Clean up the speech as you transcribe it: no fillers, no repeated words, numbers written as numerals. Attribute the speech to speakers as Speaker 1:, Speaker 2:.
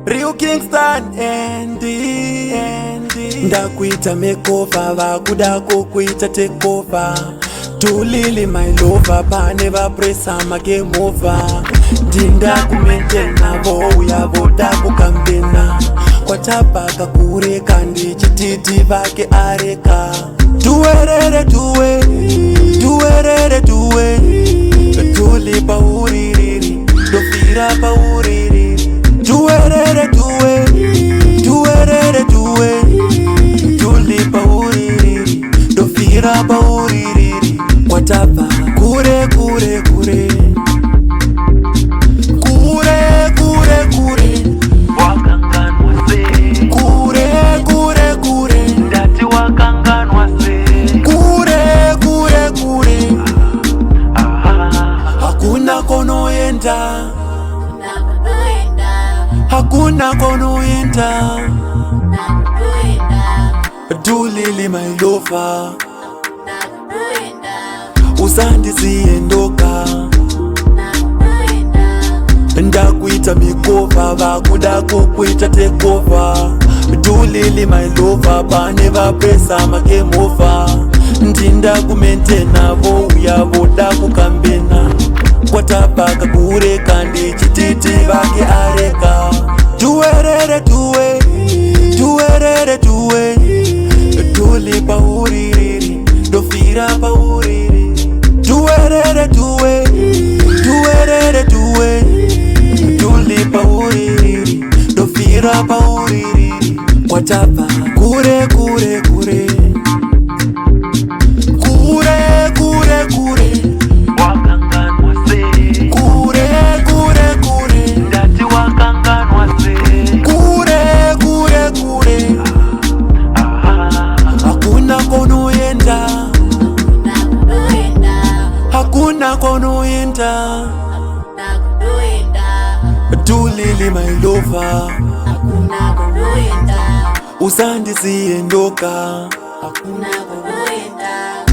Speaker 1: Real Kingston Andy. Ndakuita makeover, vakuda kukuita takeover. Tulili my lover, pane vapresa magame over. Ndinda kumentena vo uyavoda kukambena. Kwachapaka kureka ndichititi vake areka. Tuwerere tuwe, tuwerere tuwe. Tuli pauririri, dofira pauririri. Tuwerere tuwe, tuwerere tuwe. Tuli pauririri, dofira pauririri. Kwatapa kure kure kure. Kure kure kure.
Speaker 2: Wakanganwa se.
Speaker 1: Kure kure kure.
Speaker 2: Ndati wakanganwa se.
Speaker 1: Kure kure kure. Hakuna konoenda. Hakuna konoenda. Tulili my lover. Usandisiyendoka. Ndakuita makeover, vakuda kukuita takeover. Tulili my lover, pane vapresa magame over. Ndinda kumentena vo uyavoda kukambena. Kwatapaka kureka ndichititi vake areka. Tuwerere tuwe, tuwerere tuwe. Tuli pauririri, dofira pauririri. Tuwerere tuwe, tuwerere tuwe. Tuli pauririri, dofira pauririri. Kwatapa kure kure kure. Kure kure kure.
Speaker 2: Wakanganwa se.
Speaker 1: Kure kure kure.
Speaker 2: Ndati wakanganwa se.
Speaker 1: Kure kure kure. Hakuna konoenda. Hakuna konoenda. Tulili my lover. Usandisiyendoka.
Speaker 3: Hakuna konoenda.